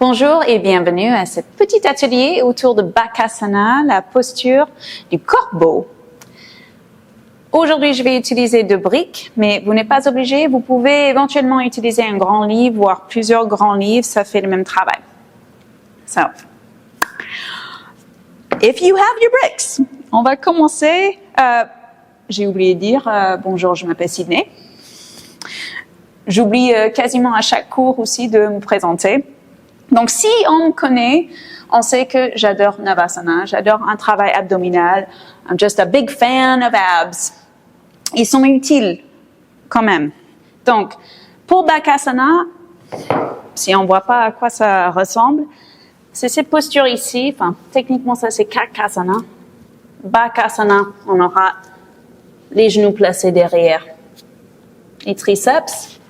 Bonjour et bienvenue à ce petit atelier autour de Bakasana, la posture du corbeau. Aujourd'hui, je vais utiliser 2 briques, mais vous n'êtes pas obligé. Vous pouvez éventuellement utiliser un grand livre, voire plusieurs grands livres, ça fait le même travail. So, if you have your bricks, on va commencer. J'ai oublié de dire bonjour, je m'appelle Sydney. J'oublie quasiment à chaque cours aussi de me présenter. Donc, si on me connaît, on sait que j'adore Navasana, j'adore un travail abdominal. I'm just a big fan of abs. Ils sont utiles quand même. Donc, pour Bakasana, si on ne voit pas à quoi ça ressemble, c'est cette posture ici. Enfin, techniquement, ça c'est Kakasana. Bakasana, on aura les genoux placés derrière les triceps.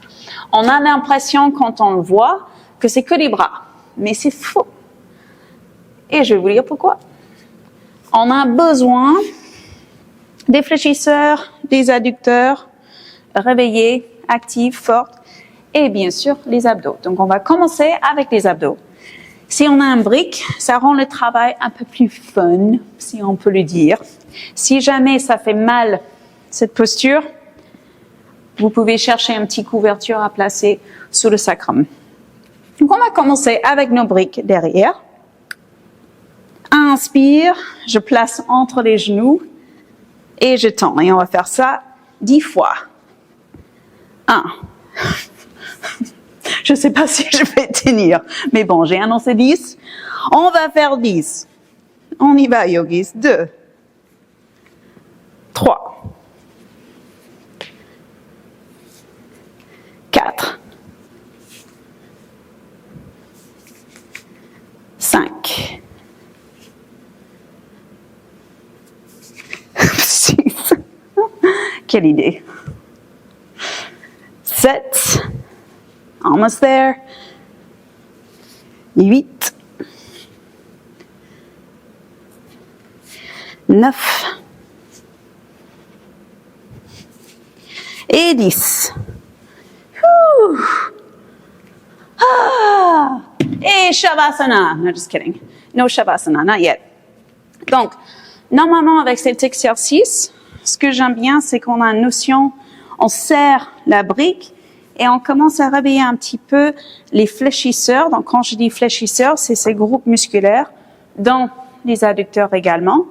On a l'impression, quand on le voit, que c'est que les bras. Mais c'est faux. Et je vais vous dire pourquoi. On a besoin des fléchisseurs, des adducteurs, réveillés, actifs, forts, et bien sûr les abdos. Donc on va commencer avec les abdos. Si on a un brick, ça rend le travail un peu plus fun, si on peut le dire. Si jamais ça fait mal, cette posture, vous pouvez chercher une petite couverture à placer sous le sacrum. Donc, on va commencer avec nos briques derrière. Inspire, je place entre les genoux et je tends. Et on va faire ça 10 fois. 1. Je ne sais pas si je vais tenir, mais bon, j'ai annoncé 10. On va faire 10. On y va, yogis. 2. 3. 4. 5. 6. Quelle idée. 7. Almost there. 8. 9. Et 10. Ah! Et Shavasana. No, just kidding. No Shavasana, not yet. Donc, normalement, avec cet exercice, ce que j'aime bien, c'est qu'on a une notion, on serre la brique et on commence à réveiller un petit peu les fléchisseurs. Donc, quand je dis fléchisseurs, c'est ces groupes musculaires, dont les adducteurs également,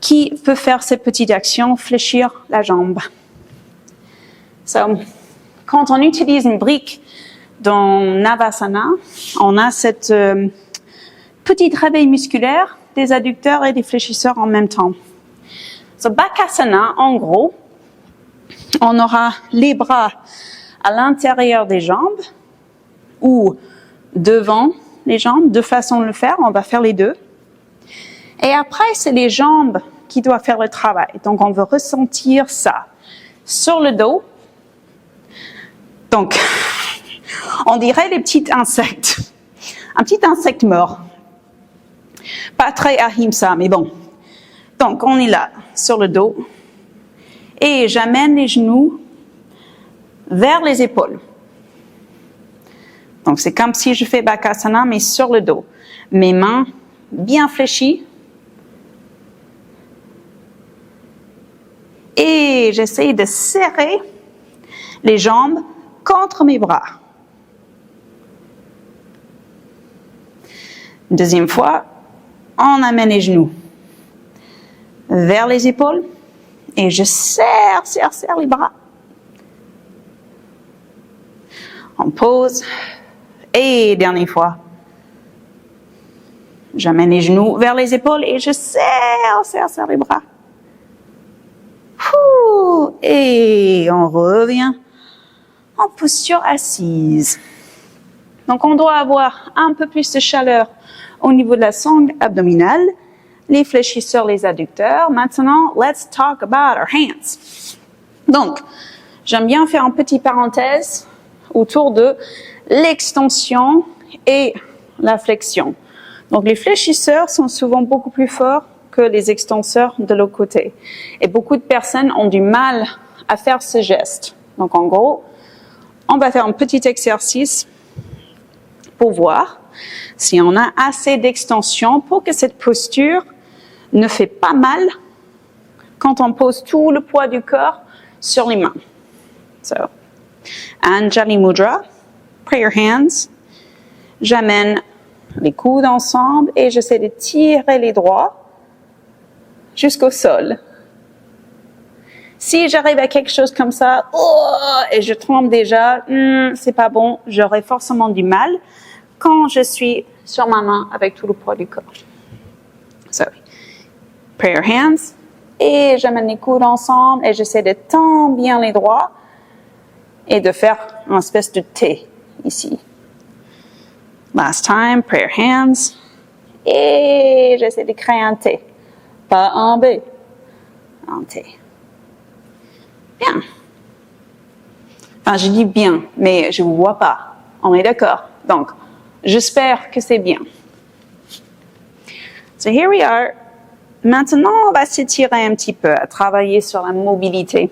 qui peuvent faire ces petites actions, fléchir la jambe. So, quand on utilise une brique dans Navasana, on a cette petite réveil musculaire des adducteurs et des fléchisseurs en même temps. So, Bakasana, en gros, on aura les bras à l'intérieur des jambes ou devant les jambes, 2 façons de le faire, on va faire les 2. Et après, c'est les jambes qui doivent faire le travail. Donc, on veut ressentir ça sur le dos. Donc, on dirait les petits insectes. Un petit insecte mort. Pas très ahimsa, mais bon. Donc, on est là, sur le dos. Et j'amène les genoux vers les épaules. Donc, c'est comme si je fais Bakasana, mais sur le dos. Mes mains bien fléchies. Et j'essaie de serrer les jambes contre mes bras. Deuxième fois, on amène les genoux vers les épaules et je serre les bras. On pose et dernière fois, j'amène les genoux vers les épaules et je serre les bras. Et on revient en posture assise. Donc, on doit avoir un peu plus de chaleur au niveau de la sangle abdominale, les fléchisseurs, les adducteurs. Maintenant, let's talk about our hands. Donc, j'aime bien faire une petite parenthèse autour de l'extension et la flexion. Donc, les fléchisseurs sont souvent beaucoup plus forts que les extenseurs de l'autre côté. Et beaucoup de personnes ont du mal à faire ce geste. Donc, en gros, on va faire un petit exercice pour voir si on a assez d'extension pour que cette posture ne fait pas mal quand on pose tout le poids du corps sur les mains. So, Anjali Mudra, prayer hands. J'amène les coudes ensemble et j'essaie de tirer les doigts jusqu'au sol. Si j'arrive à quelque chose comme ça, et je tremble déjà, c'est pas bon, j'aurai forcément du mal quand je suis sur ma main avec tout le poids du corps. So, prayer hands, et j'amène les coudes ensemble et j'essaie de tendre bien les doigts et de faire une espèce de T ici. Last time, prayer hands, et j'essaie de créer un T, pas un B, un T. Bien. Enfin, je dis bien, mais je vous vois pas. On est d'accord. Donc, j'espère que c'est bien. So here we are. Maintenant, on va s'étirer un petit peu, à travailler sur la mobilité.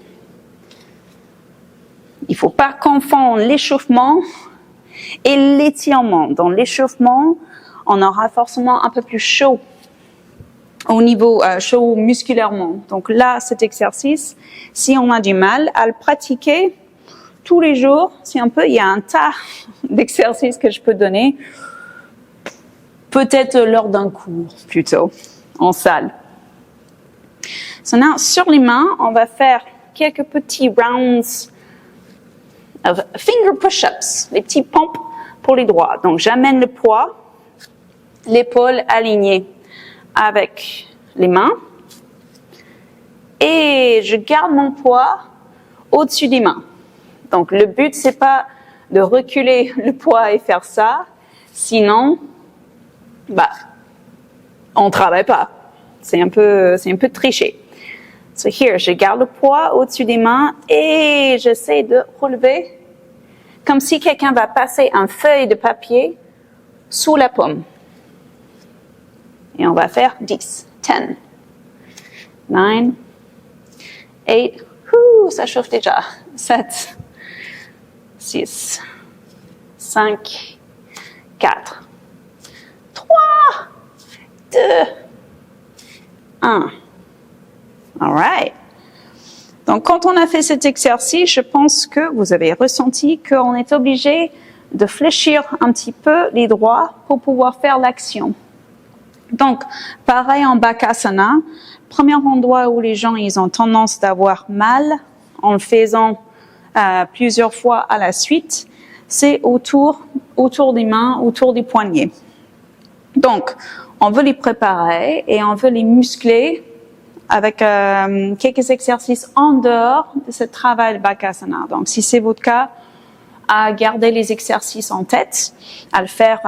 Il faut pas confondre l'échauffement et l'étirement. Dans l'échauffement, on aura forcément un peu plus chaud au niveau chaud musculairement. Donc là, cet exercice, si on a du mal à le pratiquer tous les jours, si un peu, il y a un tas d'exercices que je peux donner, peut-être lors d'un cours plutôt, en salle. So now, sur les mains, on va faire quelques petits rounds of finger push-ups, les petits pompes pour les doigts. Donc j'amène le poids, l'épaule alignée avec les mains et je garde mon poids au-dessus des mains. Donc le but c'est pas de reculer le poids et faire ça, sinon on travaille pas. C'est un peu triché. So here, je garde le poids au-dessus des mains et j'essaie de relever comme si quelqu'un va passer une feuille de papier sous la paume. Et on va faire 10, 10, 9, 8, ça chauffe déjà, 7, 6, 5, 4, 3, 2, 1. All right. Donc, quand on a fait cet exercice, je pense que vous avez ressenti qu'on est obligé de fléchir un petit peu les doigts pour pouvoir faire l'action. Donc, pareil en Bakasana, premier endroit où les gens ils ont tendance d'avoir mal en le faisant plusieurs fois à la suite, c'est autour des mains, autour des poignets. Donc, on veut les préparer et on veut les muscler avec quelques exercices en dehors de ce travail de Bakasana. Donc, si c'est votre cas, à garder les exercices en tête, à le faire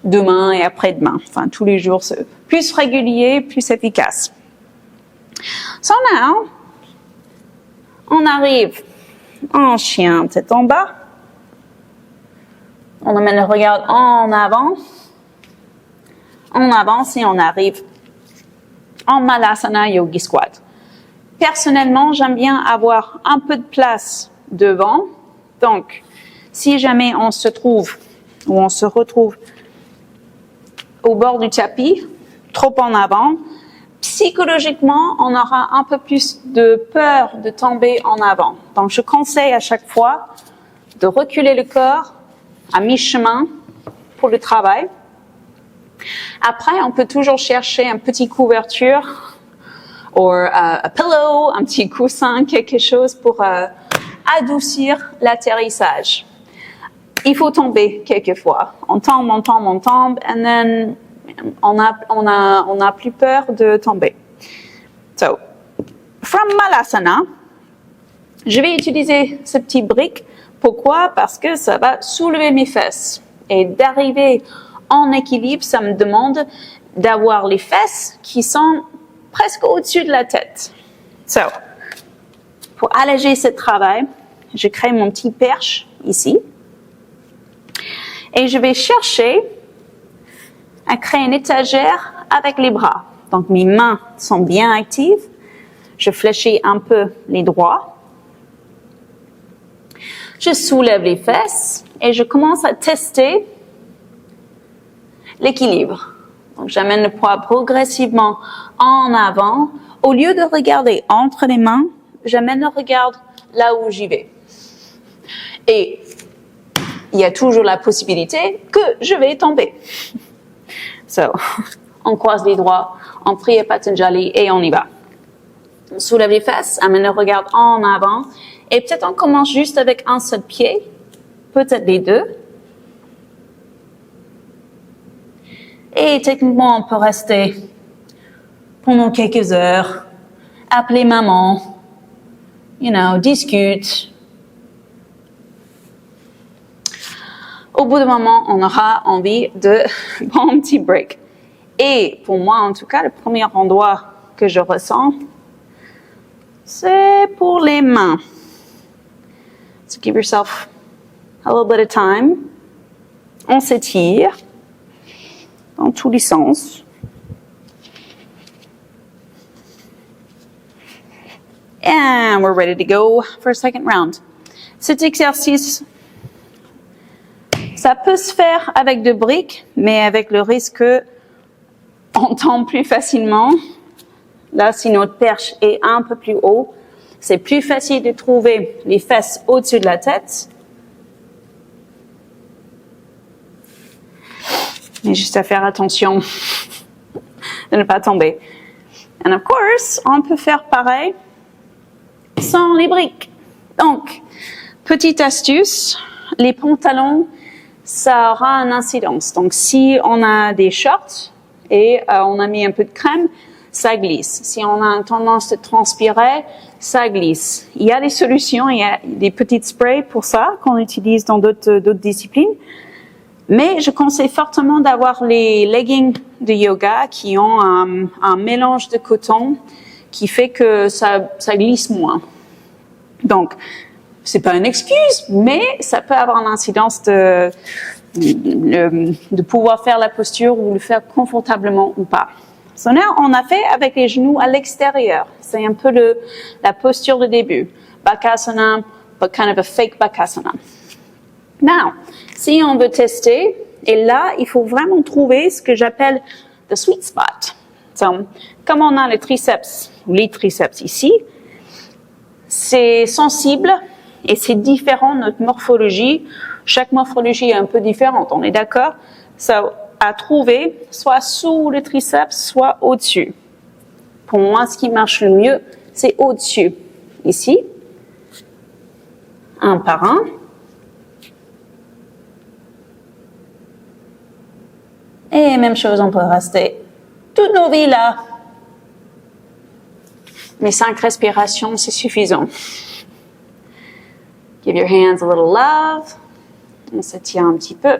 demain et après-demain. Enfin, tous les jours, c'est plus régulier, plus efficace. So now, on arrive en chien, tête en bas. On amène le regard en avant. On avance et on arrive en Malasana Yogi Squat. Personnellement, j'aime bien avoir un peu de place devant. Donc, si jamais on se retrouve au bord du tapis, trop en avant, psychologiquement, on aura un peu plus de peur de tomber en avant. Donc, je conseille à chaque fois de reculer le corps à mi-chemin pour le travail. Après, on peut toujours chercher une petite couverture ou un pillow, un petit coussin, quelque chose pour adoucir l'atterrissage. Il faut tomber quelquefois. On tombe, and then on a plus peur de tomber. So, from Malasana, je vais utiliser ce petit brick. Pourquoi? Parce que ça va soulever mes fesses. Et d'arriver en équilibre, ça me demande d'avoir les fesses qui sont presque au-dessus de la tête. So, pour alléger ce travail, je crée mon petit perche ici. Et je vais chercher à créer une étagère avec les bras. Donc, mes mains sont bien actives. Je fléchis un peu les doigts. Je soulève les fesses et je commence à tester l'équilibre. Donc, j'amène le poids progressivement en avant. Au lieu de regarder entre les mains, j'amène le regard là où j'y vais. Et il y a toujours la possibilité que je vais tomber. So, on croise les doigts, on prie à Patanjali et on y va. On soulève les fesses, amène le regard en avant. Et peut-être on commence juste avec un seul pied, peut-être les deux. Et techniquement, on peut rester pendant quelques heures, appeler maman, discute. Au bout d'un moment, on aura envie de prendre un petit break. Et pour moi, en tout cas, le premier endroit que je ressens, c'est pour les mains. So give yourself a little bit of time. On s'étire dans tous les sens. And we're ready to go for a second round. Cet exercice, ça peut se faire avec de briques, mais avec le risque qu'on tombe plus facilement. Là, si notre perche est un peu plus haut, c'est plus facile de trouver les fesses au-dessus de la tête. Mais juste à faire attention de ne pas tomber. And of course, on peut faire pareil sans les briques. Donc, petite astuce, les pantalons, ça aura une incidence. Donc, si on a des shorts et on a mis un peu de crème, ça glisse. Si on a une tendance de transpirer, ça glisse. Il y a des solutions, il y a des petites sprays pour ça qu'on utilise dans d'autres disciplines. Mais je conseille fortement d'avoir les leggings de yoga qui ont un mélange de coton qui fait que ça glisse moins. Donc, c'est pas une excuse, mais ça peut avoir une incidence de pouvoir faire la posture ou le faire confortablement ou pas. So now, on a fait avec les genoux à l'extérieur. C'est un peu la posture de début. Bakasana, but kind of a fake Bakasana. Now, si on veut tester, et là, il faut vraiment trouver ce que j'appelle the sweet spot. So, comme on a le triceps, ou les triceps ici, c'est sensible et c'est différent de notre morphologie. Chaque morphologie est un peu différente, on est d'accord? So, à trouver, soit sous le triceps, soit au-dessus. Pour moi, ce qui marche le mieux, c'est au-dessus. Ici, un par un. Et même chose, on peut rester toutes nos vies là. Mais 5 respirations, c'est suffisant. Give your hands a little love. On s'étire un petit peu.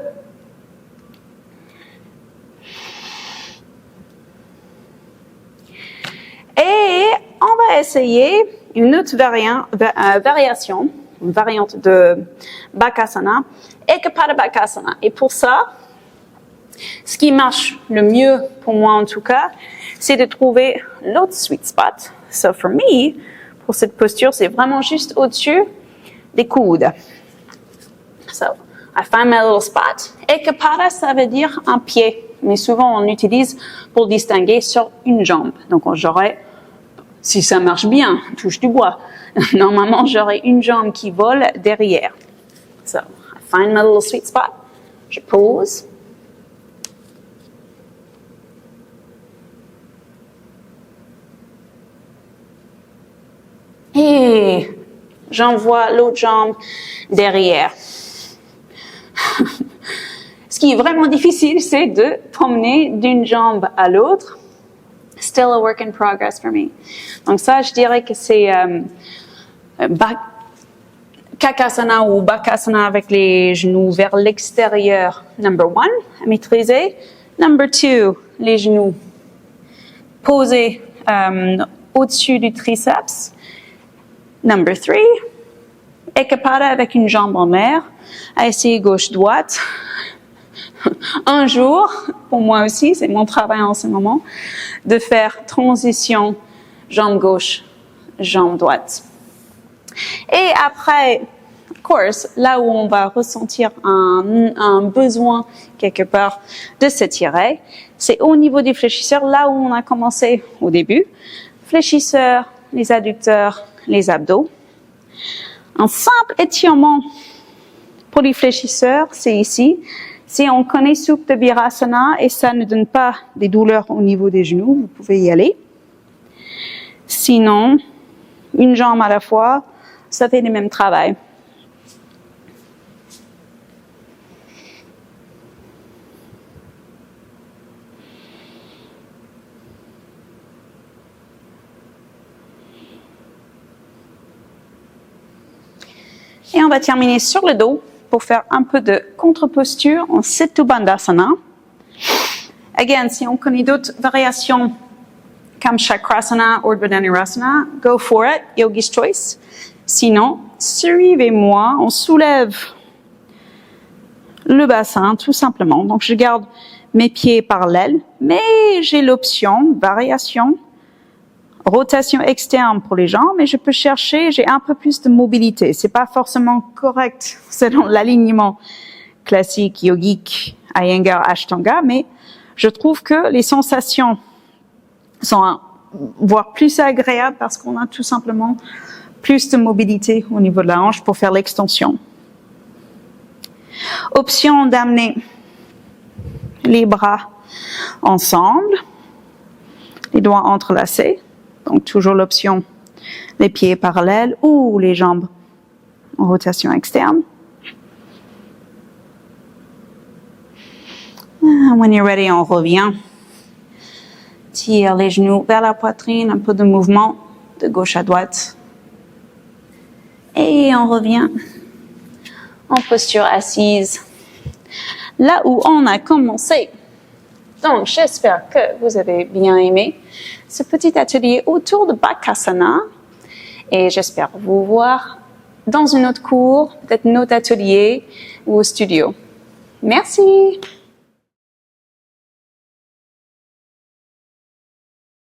Et on va essayer une autre variation, une variante de Bakasana, Ekapada Bakasana. Et pour ça, ce qui marche le mieux pour moi en tout cas, c'est de trouver l'autre sweet spot. So for me, pour cette posture, c'est vraiment juste au-dessus des coudes. So I find my little spot. Ekapada, ça veut dire un pied. Mais souvent, on utilise pour distinguer sur une jambe. Donc, j'aurais, si ça marche bien, touche du bois. Normalement, j'aurais une jambe qui vole derrière. So, I find my little sweet spot. Je pose. Et j'envoie l'autre jambe derrière. Ce qui est vraiment difficile, c'est de promener d'une jambe à l'autre. Still a work in progress for me. Donc ça, je dirais que c'est Kakasana ou Bakasana avec les genoux vers l'extérieur. Number 1, à maîtriser. Number 2, les genoux posés au-dessus du triceps. Number 3, Ekapada avec une jambe en l'air. À essayer gauche-droite. Un jour, pour moi aussi, c'est mon travail en ce moment, de faire transition jambe gauche, jambe droite. Et après course, là où on va ressentir un besoin quelque part de s'étirer, c'est au niveau des fléchisseurs, là où on a commencé au début. Fléchisseurs, les adducteurs, les abdos. Un simple étirement pour les fléchisseurs, c'est ici. Si on connaît Supta Virasana et ça ne donne pas des douleurs au niveau des genoux, vous pouvez y aller. Sinon, une jambe à la fois, ça fait le même travail. Et on va terminer sur le dos pour faire un peu de contre-posture en Setu Bandhasana. Again, si on connaît d'autres variations comme Chakrasana ou Urdhva Dhanurasana, go for it, Yogi's Choice. Sinon, suivez-moi, on soulève le bassin tout simplement. Donc je garde mes pieds parallèles, mais j'ai l'option, variation, rotation externe pour les jambes, et je peux chercher, j'ai un peu plus de mobilité. C'est pas forcément correct selon l'alignement classique, yogique, Iyengar, Ashtanga, mais je trouve que les sensations sont voire plus agréables parce qu'on a tout simplement plus de mobilité au niveau de la hanche pour faire l'extension. Option d'amener les bras ensemble, les doigts entrelacés. Donc, toujours l'option, les pieds parallèles ou les jambes en rotation externe. When you're ready, on revient. Tire les genoux vers la poitrine, un peu de mouvement de gauche à droite. Et on revient en posture assise, là où on a commencé. Donc, j'espère que vous avez bien aimé ce petit atelier autour de Bakasana. Et j'espère vous voir dans un autre cours, peut-être un autre atelier ou au studio. Merci!